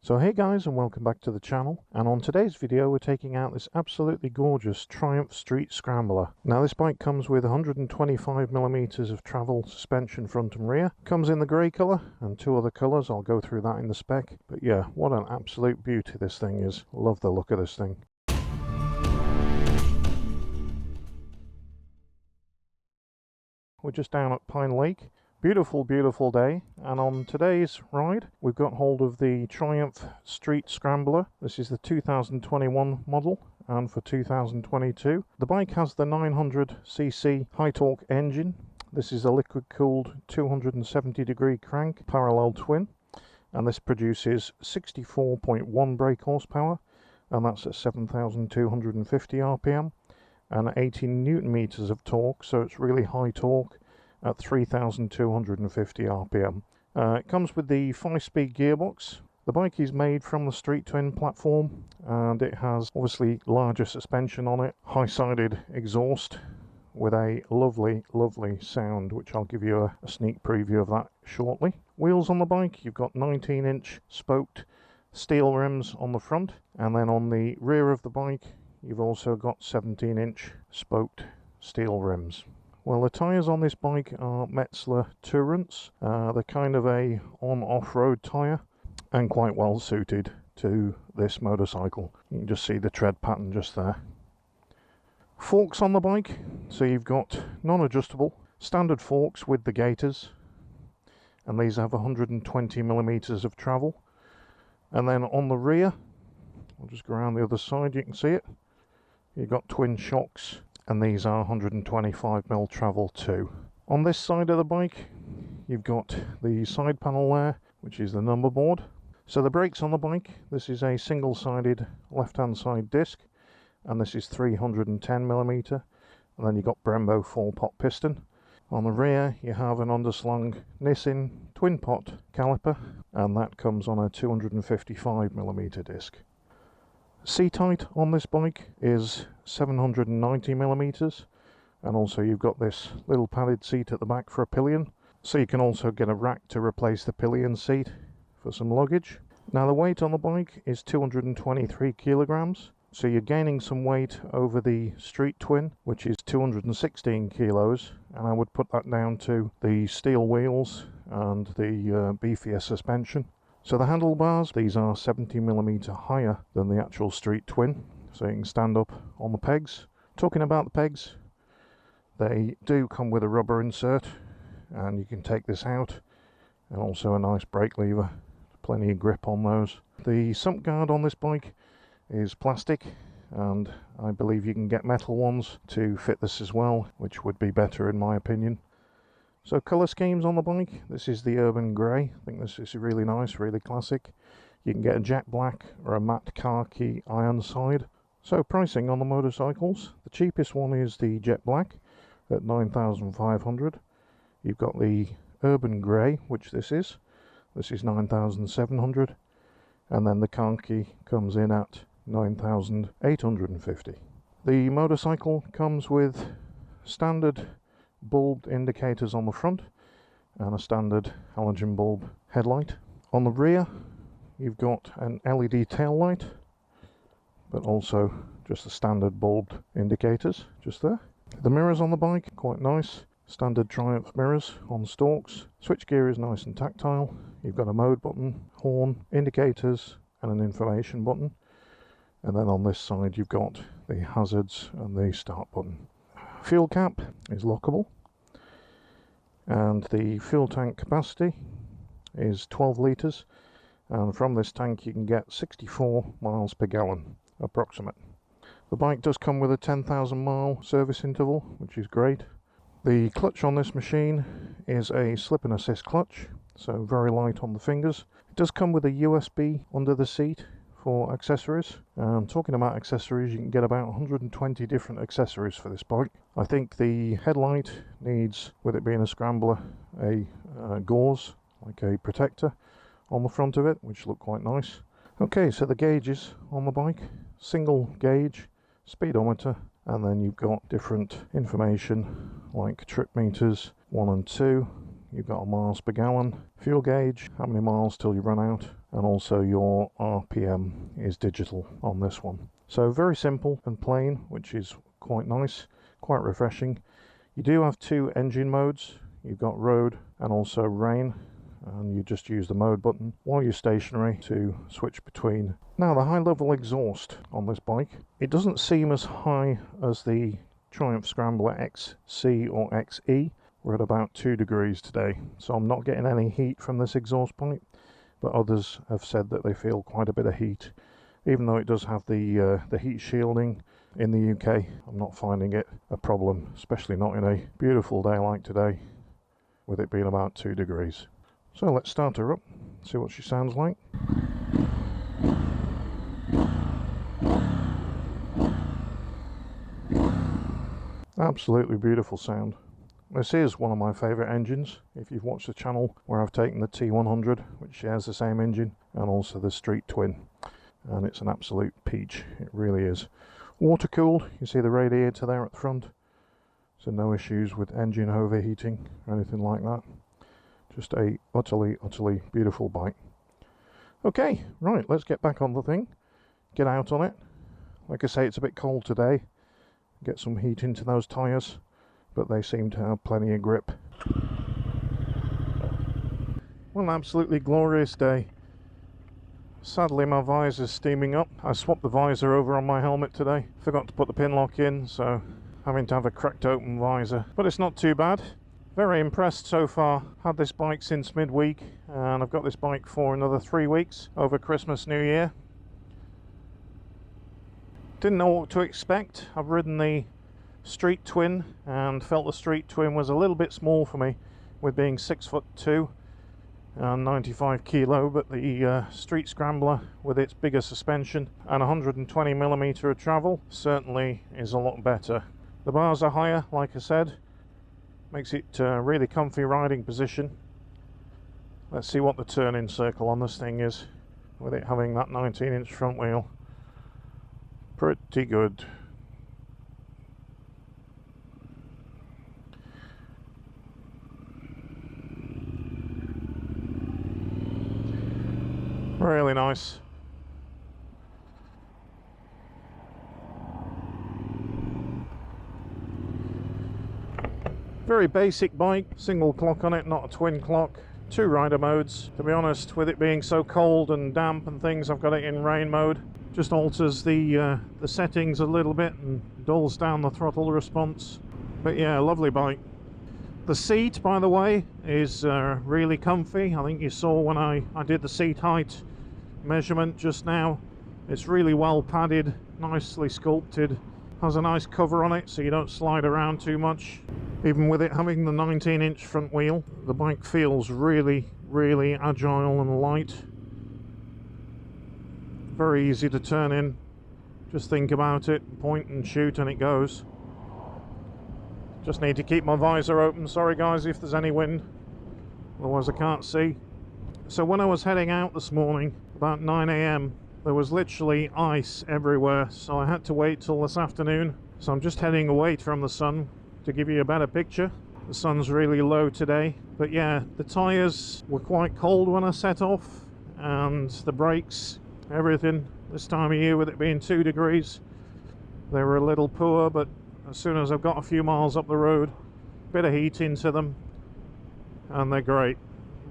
So hey guys, and welcome back to the channel, and on today's video we're taking out this absolutely gorgeous Triumph Street Scrambler. Now this bike comes with 125mm of travel suspension front and rear, comes in the grey colour and two other colours. I'll go through that in the spec, but yeah, what an absolute beauty this thing is. Love the look of this thing. We're just down at Pine Lake. Beautiful, beautiful day, and on today's ride we've got hold of the Triumph Street Scrambler. This is the 2021 model, and for 2022 the bike has the 900cc high torque engine. This is a liquid cooled 270-degree crank parallel twin, and this produces 64.1 brake horsepower, and that's at 7,250 rpm, and 18 newton meters of torque, so it's really high torque at 3,250 rpm. It comes with the 5-speed gearbox. The bike is made from the Street Twin platform, and it has obviously larger suspension on it, high-sided exhaust with a lovely sound, which I'll give you a sneak preview of that shortly. Wheels on the bike, you've got 19-inch spoked steel rims on the front, and then on the rear of the bike you've also got 17-inch spoked steel rims. Well, the tyres on this bike are Metzeler Tourants. They're kind of a on-off-road tyre and quite well suited to this motorcycle. You can just see the tread pattern just there. Forks on the bike, so you've got non-adjustable standard forks with the gaiters, and these have 120mm of travel. And then on the rear, I'll just go around the other side, you can see it, you've got twin shocks, and these are 125mm travel too. On this side of the bike you've got the side panel there, which is the number board. So the brakes on the bike, this is a single-sided left-hand side disc, and this is 310mm, and then you've got Brembo 4-pot piston. On the rear you have an underslung Nissin twin pot caliper, and that comes on a 255mm disc. Seat height on this bike is 790mm, and also you've got this little padded seat at the back for a pillion, so you can also get a rack to replace the pillion seat for some luggage. Now the weight on the bike is 223 kilograms, so you're gaining some weight over the Street Twin, which is 216 kilos, and I would put that down to the steel wheels and the beefier suspension. So the handlebars, these are 70mm higher than the actual Street Twin, so you can stand up on the pegs. Talking about the pegs, they do come with a rubber insert, and you can take this out, and also a nice brake lever, plenty of grip on those. The sump guard on this bike is plastic, and I believe you can get metal ones to fit this as well, which would be better in my opinion. So colour schemes on the bike, this is the Urban Grey. I think this is really nice, really classic. You can get a jet black or a matte khaki Ironside. So pricing on the motorcycles, the cheapest one is the jet black at 9,500. You've got the Urban Grey, which this is 9,700, and then the khaki comes in at 9,850. The motorcycle comes with standard bulbed indicators on the front and a standard halogen bulb headlight. On the rear you've got an LED tail light, but also just the standard bulbed indicators just there. The mirrors on the bike, quite nice, standard Triumph mirrors on stalks. Switchgear is nice and tactile. You've got a mode button, horn, indicators and an information button, and then on this side you've got the hazards and the start button. Fuel cap is lockable, and the fuel tank capacity is 12 litres, and from this tank you can get 64 miles per gallon approximate. The bike does come with a 10,000 mile service interval, which is great. The clutch on this machine is a slip and assist clutch, so very light on the fingers. It does come with a USB under the seat for accessories. Talking about accessories, you can get about 120 different accessories for this bike. I think the headlight needs, with it being a Scrambler, a gauze, like a protector on the front of it, which look quite nice. Okay, so the gauges on the bike, single gauge, speedometer, and then you've got different information like trip meters 1 and 2, you've got a miles per gallon fuel gauge, how many miles till you run out, and also your RPM is digital on this one. So very simple and plain, which is quite nice, quite refreshing. You do have two engine modes. You've got road and also rain, and you just use the mode button while you're stationary to switch between. Now the high level exhaust on this bike, it doesn't seem as high as the Triumph Scrambler XC or XE. We're at about 2 degrees today, so I'm not getting any heat from this exhaust pipe, but others have said that they feel quite a bit of heat. Even though it does have the heat shielding in the UK, I'm not finding it a problem, especially not in a beautiful day like today, with it being about 2 degrees. So let's start her up, see what she sounds like. Absolutely beautiful sound. This is one of my favourite engines. If you've watched the channel where I've taken the T100, which shares the same engine, and also the Street Twin, and it's an absolute peach, it really is. Water cooled, you see the radiator there at the front, so no issues with engine overheating or anything like that. Just a utterly beautiful bike. Okay, right, let's get back on the thing, get out on it. Like I say, it's a bit cold today, get some heat into those tyres, but they seem to have plenty of grip. Well, an absolutely glorious day. Sadly my visor's steaming up. I swapped the visor over on my helmet today, forgot to put the pin lock in, so having to have a cracked open visor, but it's not too bad. Very impressed so far. Had this bike since midweek, and I've got this bike for another 3 weeks over Christmas, New Year. Didn't know what to expect. I've ridden the Street Twin and felt the Street Twin was a little bit small for me, with being 6'2" and 95 kilo, but the Street Scrambler with its bigger suspension and 120mm of travel certainly is a lot better. The bars are higher, like I said, makes it a really comfy riding position. Let's see what the turn-in circle on this thing is, with it having that 19-inch front wheel. Pretty good. Really nice. Very basic bike, single clock on it, not a twin clock. 2 rider modes. To be honest, with it being so cold and damp and things, I've got it in rain mode. Just alters the settings a little bit and dulls down the throttle response. But yeah, lovely bike. The seat, by the way, is really comfy. I think you saw when I did the seat height measurement just now. It's really well padded, nicely sculpted, has a nice cover on it so you don't slide around too much. Even with it having the 19-inch front wheel, the bike feels really agile and light. Very easy to turn in. Just think about it, point and shoot, and it goes. Just need to keep my visor open. Sorry guys if there's any wind, otherwise I can't see. So when I was heading out this morning about 9 AM, there was literally ice everywhere, so I had to wait till this afternoon. So I'm just heading away from the sun to give you a better picture. The sun's really low today, but yeah, the tyres were quite cold when I set off, and the brakes, everything, this time of year with it being 2 degrees, they were a little poor, but as soon as I've got a few miles up the road, bit of heat into them, and they're great.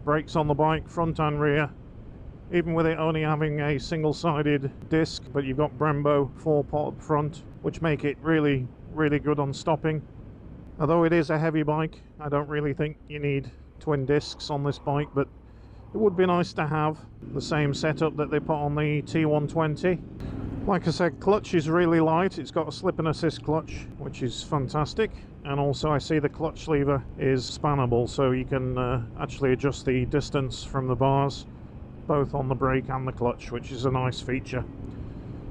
Brakes on the bike, front and rear, even with it only having a single-sided disc, but you've got Brembo 4-pot up front, which make it really good on stopping. Although it is a heavy bike, I don't really think you need twin discs on this bike, but it would be nice to have the same setup that they put on the T120. Like I said, clutch is really light. It's got a slip and assist clutch, which is fantastic, and also I see the clutch lever is spannable, so you can actually adjust the distance from the bars both on the brake and the clutch, which is a nice feature.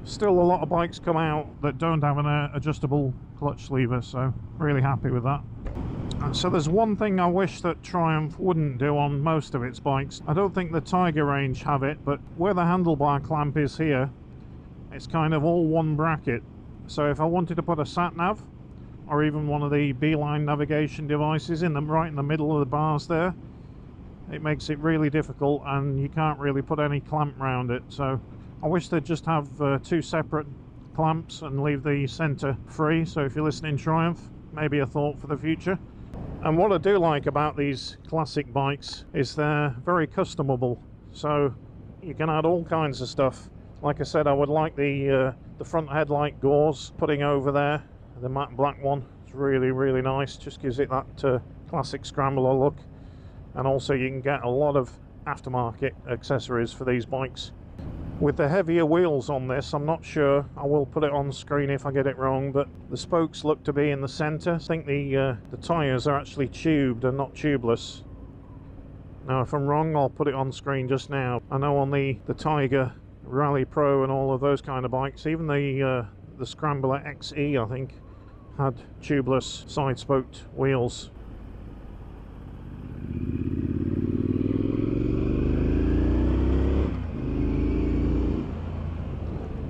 Still, a lot of bikes come out that don't have an adjustable clutch lever, so really happy with that. So there's one thing I wish that Triumph wouldn't do on most of its bikes. I don't think the Tiger range have it, but where the handlebar clamp is here, it's kind of all one bracket. So if I wanted to put a sat nav or even one of the Beeline navigation devices right in the middle of the bars there. It makes it really difficult, and you can't really put any clamp around it. So I wish they'd just have two separate clamps and leave the center free. So if you're listening Triumph, maybe a thought for the future. And what I do like about these classic bikes is they're very customable, so you can add all kinds of stuff. Like I said, I would like the front headlight gauze putting over there, the matte black one. It's really nice, just gives it that classic Scrambler look. And also you can get a lot of aftermarket accessories for these bikes. With the heavier wheels on this, I'm not sure, I will put it on screen if I get it wrong, but the spokes look to be in the center. I think the tyres are actually tubed and not tubeless. Now if I'm wrong, I'll put it on screen just now. I know on the Tiger, Rally Pro and all of those kind of bikes, even the Scrambler XE I think had tubeless side-spoked wheels.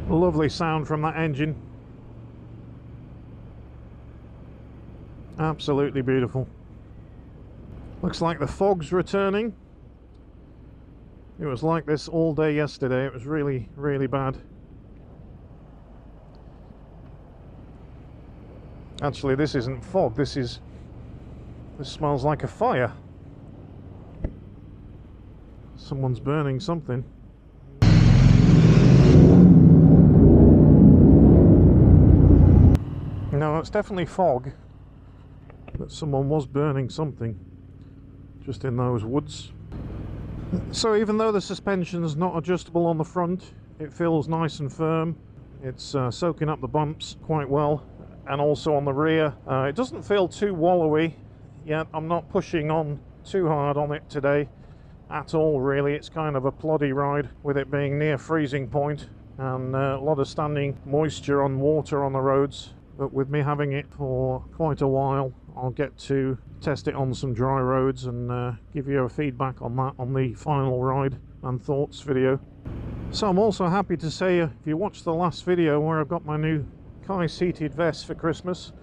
Lovely sound from that engine. Absolutely beautiful. Looks like the fog's returning. It was like this all day yesterday. It was really bad. Actually, this isn't fog. This smells like a fire. Someone's burning something. No, it's definitely fog, but someone was burning something just in those woods. So even though the suspension's not adjustable on the front, it feels nice and firm. It's soaking up the bumps quite well, and also on the rear it doesn't feel too wallowy yet. I'm not pushing on too hard on it today at all really. It's kind of a ploddy ride with it being near freezing point and a lot of standing moisture on water on the roads. But with me having it for quite a while, I'll get to test it on some dry roads and give you a feedback on that on the final ride and thoughts video. So I'm also happy to say, if you watched the last video where I've got my new Kai seated vest for Christmas,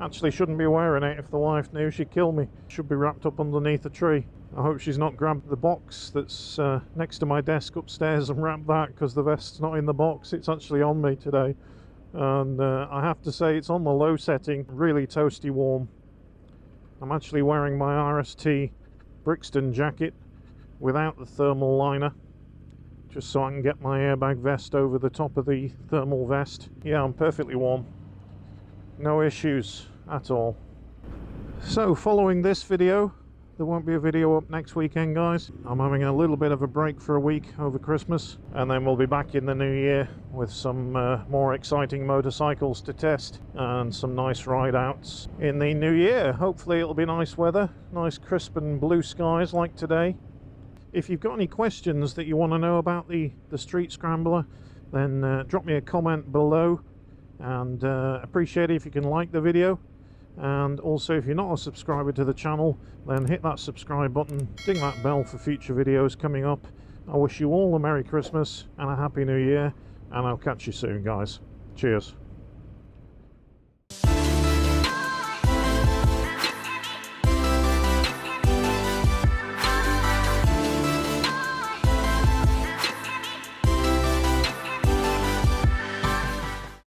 actually shouldn't be wearing it. If the wife knew, she'd kill me. Should be wrapped up underneath a tree. I hope she's not grabbed the box that's next to my desk upstairs and wrapped that, because the vest's not in the box, it's actually on me today. And I have to say it's on the low setting, really toasty warm. I'm actually wearing my RST Brixton jacket without the thermal liner, just so I can get my airbag vest over the top of the thermal vest. Yeah, I'm perfectly warm. No issues at all. So following this video, there won't be a video up next weekend, guys. I'm having a little bit of a break for a week over Christmas, and then we'll be back in the new year with some more exciting motorcycles to test and some nice ride outs in the new year. Hopefully it'll be nice weather, nice crisp and blue skies like today. If you've got any questions that you want to know about the Street Scrambler, then drop me a comment below, and appreciate it if you can like the video. And also, if you're not a subscriber to the channel, then hit that subscribe button, ding that bell for future videos coming up. I wish you all a Merry Christmas and a Happy New Year, and I'll catch you soon, guys. Cheers.